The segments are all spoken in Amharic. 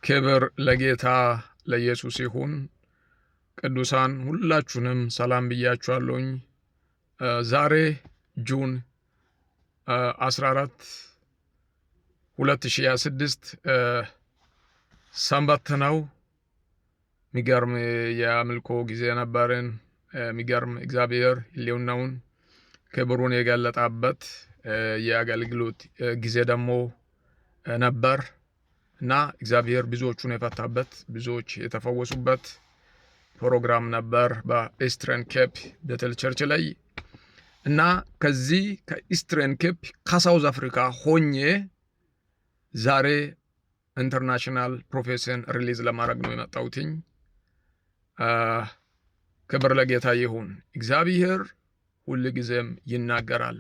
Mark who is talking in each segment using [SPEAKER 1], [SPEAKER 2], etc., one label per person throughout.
[SPEAKER 1] ክብር ለጌታ ለኢየሱስ ይሁን። ቅዱሳን ሁላችሁንም ሰላም ብያችኋለሁኝ። ዛሬ ጁን 14 2026 ሰንበት ነው። የሚገርም የአምልኮ ጊዜ ነበርን። የሚገርም እግዚአብሔር ሕልውናውን ክብሩን የገለጠበት የአገልግሎት ጊዜ ደግሞ ነበር እና እግዚአብሔር ብዙዎቹን የፈታበት ብዙዎች የተፈወሱበት ፕሮግራም ነበር በኢስትረን ኬፕ ቤተል ቸርች ላይ እና ከዚህ ከኢስትረን ኬፕ ከሳውዝ አፍሪካ ሆኜ ዛሬ ኢንተርናሽናል ፕሮፌሽን ሪሊዝ ለማድረግ ነው የመጣሁትኝ። ክብር ለጌታ ይሁን። እግዚአብሔር ሁል ጊዜም ይናገራል።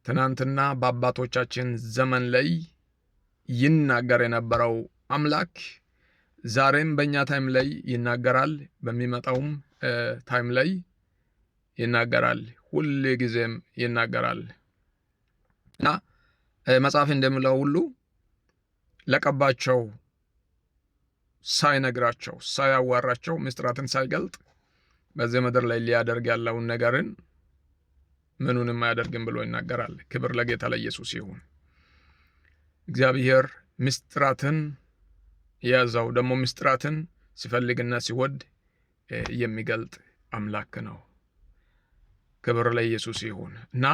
[SPEAKER 1] ትናንትና በአባቶቻችን ዘመን ላይ ይናገር የነበረው አምላክ ዛሬም በእኛ ታይም ላይ ይናገራል፣ በሚመጣውም ታይም ላይ ይናገራል፣ ሁል ጊዜም ይናገራል እና መጽሐፍ እንደሚለው ሁሉ ለቀባቸው ሳይነግራቸው ሳያዋራቸው ምስጢራትን ሳይገልጥ በዚህ ምድር ላይ ሊያደርግ ያለውን ነገርን ምኑንም አያደርግም ብሎ ይናገራል። ክብር ለጌታ ለኢየሱስ ይሁን። እግዚአብሔር ምስጢራትን የያዘው ደግሞ ምስጢራትን ሲፈልግና ሲወድ የሚገልጥ አምላክ ነው። ክብር ለኢየሱስ ይሁን እና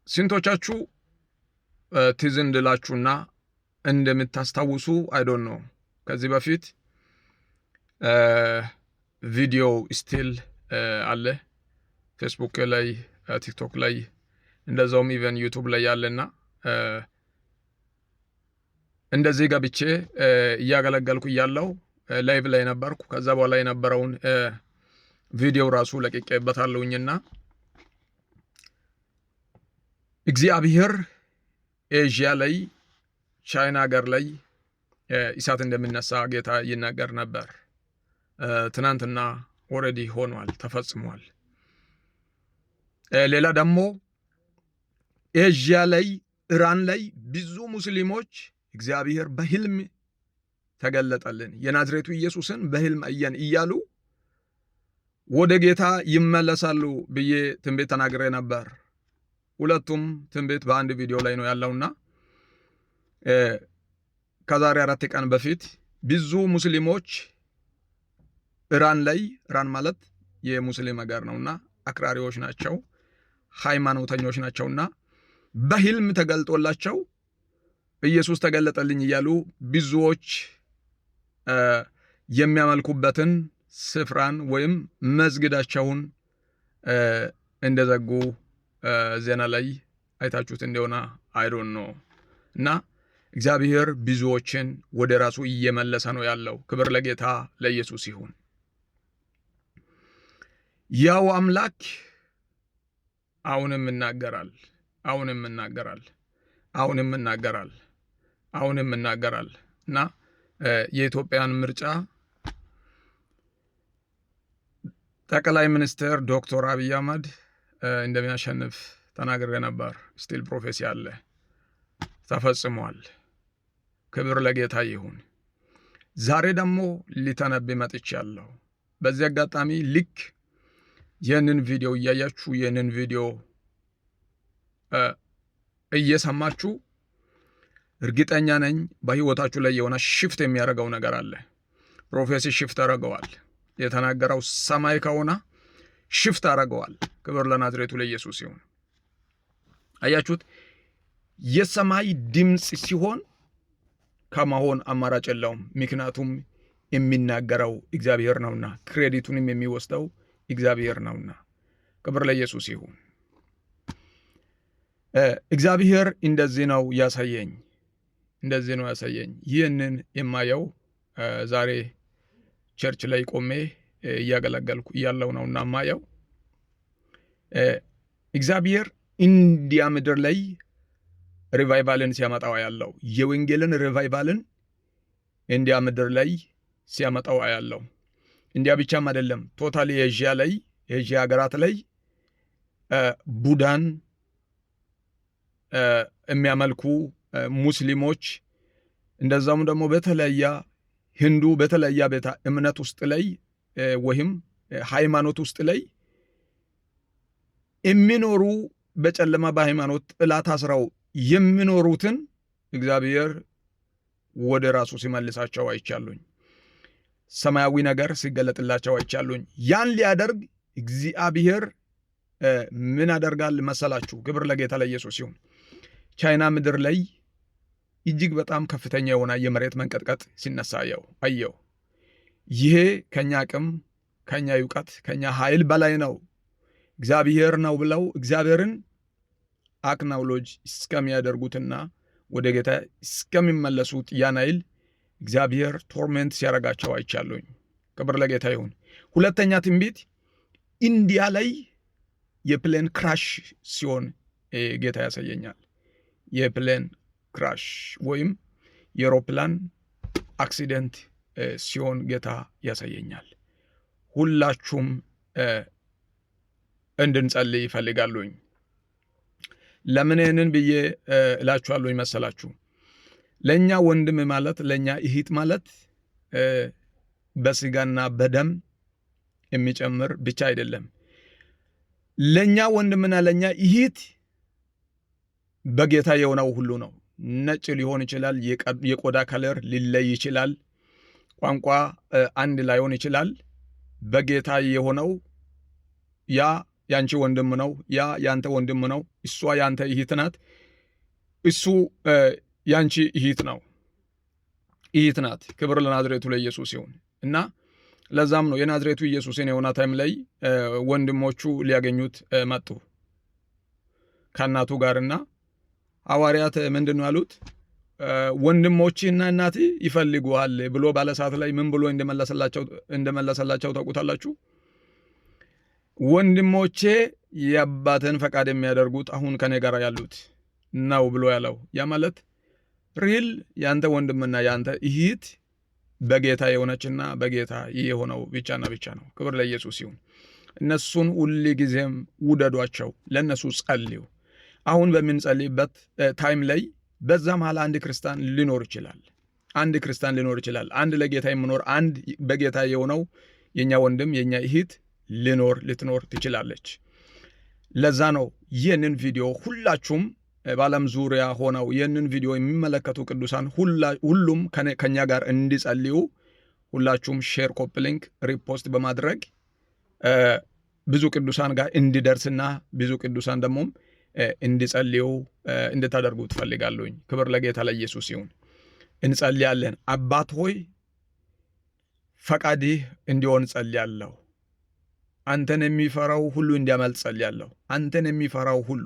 [SPEAKER 1] ስንቶቻችሁ ትዝ እንድላችሁና እንደምታስታውሱ አይዶን ነው ከዚህ በፊት ቪዲዮ ስቲል አለ ፌስቡክ ላይ ቲክቶክ ላይ እንደዛውም ኢቨን ዩቱብ ላይ ያለና እንደዚህ ገብቼ እያገለገልኩ እያለው ላይቭ ላይ ነበርኩ። ከዛ በኋላ የነበረውን ቪዲዮ ራሱ ለቅቄበታለሁኝና እግዚአብሔር ኤዥያ ላይ ቻይና ሀገር ላይ እሳት እንደሚነሳ ጌታ ይናገር ነበር። ትናንትና ኦልሬዲ ሆኗል፣ ተፈጽሟል። ሌላ ደግሞ ኤዥያ ላይ ኢራን ላይ ብዙ ሙስሊሞች እግዚአብሔር በህልም ተገለጠልን፣ የናዝሬቱ ኢየሱስን በህልም አየን እያሉ ወደ ጌታ ይመለሳሉ ብዬ ትንቢት ተናግሬ ነበር። ሁለቱም ትንቢት በአንድ ቪዲዮ ላይ ነው ያለውና ከዛሬ 4 ቀን በፊት ብዙ ሙስሊሞች ኢራን ላይ ኢራን ማለት የሙስሊም ሀገር ነውና አክራሪዎች ናቸው፣ ሃይማኖተኞች ናቸውና በህልም ተገልጦላቸው ኢየሱስ ተገለጠልኝ እያሉ ብዙዎች የሚያመልኩበትን ስፍራን ወይም መስጊዳቸውን እንደዘጉ ዜና ላይ አይታችሁት እንደሆነ አይዶን ነው እና እግዚአብሔር ብዙዎችን ወደ ራሱ እየመለሰ ነው ያለው። ክብር ለጌታ ለኢየሱስ ይሁን። ያው አምላክ አሁንም ይናገራል፣ አሁንም ይናገራል፣ አሁንም ይናገራል፣ አሁንም ይናገራል እና የኢትዮጵያን ምርጫ ጠቅላይ ሚኒስትር ዶክተር አብይ አህመድ እንደሚያሸንፍ ተናግሬ ነበር። ስቲል ፕሮፌሲ አለ፣ ተፈጽሟል። ክብር ለጌታ ይሁን። ዛሬ ደግሞ ሊተነብይ መጥቻለሁ። በዚህ አጋጣሚ ልክ ይህንን ቪዲዮ እያያችሁ ይህንን ቪዲዮ እየሰማችሁ እርግጠኛ ነኝ በህይወታችሁ ላይ የሆነ ሽፍት የሚያደርገው ነገር አለ። ፕሮፌሲ ሽፍት አደረገዋል። የተናገረው ሰማይ ከሆነ ሽፍት አደረገዋል። ክብር ለናዝሬቱ ለኢየሱስ ይሁን። አያችሁት? የሰማይ ድምፅ ሲሆን ከመሆን አማራጭ የለውም። ምክንያቱም የሚናገረው እግዚአብሔር ነውና፣ ክሬዲቱንም የሚወስደው እግዚአብሔር ነውና። ክብር ለኢየሱስ ይሁን። እግዚአብሔር እንደዚህ ነው ያሳየኝ፣ እንደዚህ ነው ያሳየኝ። ይህንን የማየው ዛሬ ቸርች ላይ ቆሜ እያገለገልኩ እያለው ነውና ማየው እግዚአብሔር ኢንዲያ ምድር ላይ ሪቫይቫልን ሲያመጣው ያለው የወንጌልን ሪቫይቫልን ኢንዲያ ምድር ላይ ሲያመጣው ያለው ኢንዲያ ብቻም አይደለም፣ ቶታሊ ኤዥያ ላይ ኤዥያ ሀገራት ላይ ቡዳን የሚያመልኩ ሙስሊሞች እንደዛም ደግሞ በተለያ ሂንዱ በተለያ ቤተ እምነት ውስጥ ላይ ወይም ሃይማኖት ውስጥ ላይ የሚኖሩ በጨለማ በሃይማኖት ጥላ ታስረው የሚኖሩትን እግዚአብሔር ወደ ራሱ ሲመልሳቸው አይቻሉኝ። ሰማያዊ ነገር ሲገለጥላቸው አይቻሉኝ። ያን ሊያደርግ እግዚአብሔር ምን ያደርጋል መሰላችሁ? ክብር ለጌታ ለኢየሱስ ይሁን። ቻይና ምድር ላይ እጅግ በጣም ከፍተኛ የሆነ የመሬት መንቀጥቀጥ ሲነሳ አየው። ይሄ ከኛ አቅም፣ ከኛ እውቀት፣ ከኛ ኃይል በላይ ነው። እግዚአብሔር ነው ብለው እግዚአብሔርን አክናውሎጅ እስከሚያደርጉትና ወደ ጌታ እስከሚመለሱት ያን ኃይል እግዚአብሔር ቶርሜንት ሲያረጋቸው አይቻሉኝ። ክብር ለጌታ ይሁን። ሁለተኛ ትንቢት ኢንዲያ ላይ የፕሌን ክራሽ ሲሆን ጌታ ያሳየኛል። የፕሌን ክራሽ ወይም የአውሮፕላን አክሲደንት ሲሆን ጌታ ያሳየኛል። ሁላችሁም እንድንጸልይ ይፈልጋሉኝ። ለምን ይህንን ብዬ እላችኋለሁኝ መሰላችሁ? ለእኛ ወንድም ማለት ለእኛ እህት ማለት በስጋና በደም የሚጨምር ብቻ አይደለም። ለእኛ ወንድምና ለእኛ እህት በጌታ የሆነው ሁሉ ነው። ነጭ ሊሆን ይችላል፣ የቆዳ ከለር ሊለይ ይችላል፣ ቋንቋ አንድ ላይሆን ይችላል። በጌታ የሆነው ያ ያንቺ ወንድም ነው፣ ያ ያንተ ወንድም ነው፣ እሷ ያንተ እህት ናት፣ እሱ ያንቺ እህት ነው፣ እህት ናት። ክብር ለናዝሬቱ ለኢየሱስ ይሁን። እና ለዛም ነው የናዝሬቱ ኢየሱስን የሆነ ታይም ላይ ወንድሞቹ ሊያገኙት መጡ ከእናቱ ጋርና ሐዋርያት ምንድን ነው ያሉት? ወንድሞችና እናት ይፈልጉሃል ብሎ ባለሰዓት ላይ ምን ብሎ እንደመለሰላቸው ታውቁታላችሁ? ወንድሞቼ የአባትን ፈቃድ የሚያደርጉት አሁን ከኔ ጋር ያሉት ነው ብሎ ያለው። ያ ማለት ሪል ያንተ ወንድምና ያንተ እህት በጌታ የሆነችና በጌታ የሆነው ብቻና ብቻ ነው። ክብር ለኢየሱስ ይሁን። እነሱን ሁል ጊዜም ውደዷቸው፣ ለነሱ ጸልዩ። አሁን በምንጸልይበት ታይም ላይ በዛ መሃል አንድ ክርስቲያን ሊኖር ይችላል። አንድ ለጌታ የሚኖር አንድ በጌታ የሆነው የኛ ወንድም የኛ እህት ልትኖር ትችላለች። ለዛ ነው ይህንን ቪዲዮ ሁላችሁም በዓለም ዙሪያ ሆነው ይህንን ቪዲዮ የሚመለከቱ ቅዱሳን ሁሉም ከኛ ጋር እንዲጸልዩ ሁላችሁም ሼር፣ ኮፒ ሊንክ፣ ሪፖስት በማድረግ ብዙ ቅዱሳን ጋር እንዲደርስና ብዙ ቅዱሳን ደግሞ እንዲጸልዩ እንድታደርጉ ትፈልጋለሁኝ። ክብር ለጌታ ለኢየሱስ ይሁን። እንጸልያለን። አባት ሆይ ፈቃድህ እንዲሆን ጸልያለሁ። አንተን የሚፈራው ሁሉ እንዲያመልጥ ጸልያለሁ። አንተን የሚፈራው ሁሉ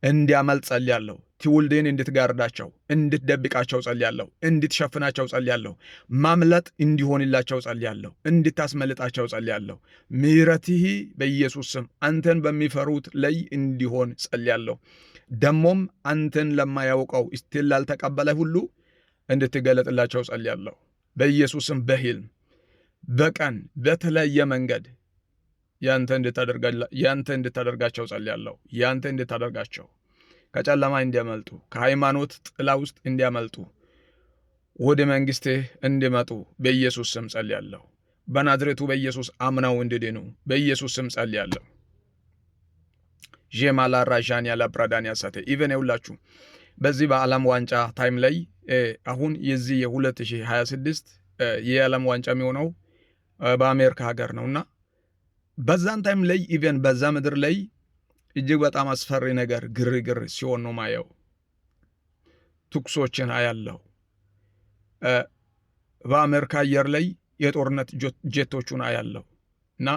[SPEAKER 1] እንዲያመልጥ ጸልያለሁ። ትውልድን እንድትጋርዳቸው፣ እንድትደብቃቸው ጸልያለሁ። እንድትሸፍናቸው ጸልያለሁ። ማምለጥ እንዲሆንላቸው ጸልያለሁ። እንድታስመልጣቸው ጸልያለሁ። ምሕረትህ በኢየሱስ ስም አንተን በሚፈሩት ላይ እንዲሆን ጸልያለሁ። ደሞም አንተን ለማያውቀው እስቲል ላልተቀበለ ሁሉ እንድትገለጥላቸው ጸልያለሁ። በኢየሱስ ስም በሕልም በቀን በተለየ መንገድ ያንተ እንድታደርጋቸው ጸልያለሁ። ያንተ እንድታደርጋቸው ከጨለማ እንዲያመልጡ፣ ከሃይማኖት ጥላ ውስጥ እንዲያመልጡ፣ ወደ መንግሥትህ እንዲመጡ በኢየሱስ ስም ጸልያለሁ። በናዝሬቱ በኢየሱስ አምነው እንዲድኑ በኢየሱስ ስም ጸልያለሁ። ጄማላ ራዣን ያለ ብራዳን ያሳተ ኢቨን ይውላችሁ በዚህ በዓለም ዋንጫ ታይም ላይ አሁን የዚህ የ2026 የዓለም ዋንጫ የሚሆነው በአሜሪካ ሀገር ነውና በዛን ታይም ላይ ኢቨን በዛ ምድር ላይ እጅግ በጣም አስፈሪ ነገር ግርግር ሲሆን ነው ማየው። ትኩሶችን አያለሁ። በአሜሪካ አየር ላይ የጦርነት ጄቶቹን አያለሁ እና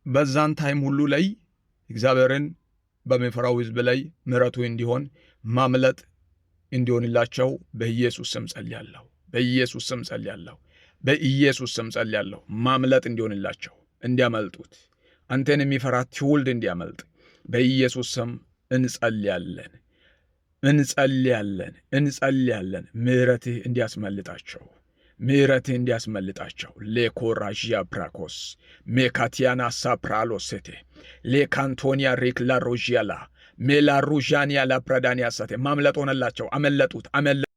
[SPEAKER 1] በዛን ታይም ሁሉ ላይ እግዚአብሔርን በሚፈራው ሕዝብ ላይ ምሕረቱ እንዲሆን ማምለጥ እንዲሆንላቸው በኢየሱስ ስም ጸልያለሁ። በኢየሱስ ስም ጸልያለሁ። በኢየሱስ ስም ጸልያለሁ። ማምለጥ እንዲሆንላቸው እንዲያመልጡት አንተን የሚፈራ ትውልድ እንዲያመልጥ በኢየሱስ ስም እንጸልያለን። ምሕረትህ እንዲያስመልጣቸው ሌኮራዥያ ብራኮስ ሜካቲያና ሳፕራሎሴቴ ሌካንቶኒያ ሪክላ ሮዥያላ ሜላ ሩዣንያ ላፕራዳንያ ሳቴ ማምለጥ ሆነላቸው። አመለጡት።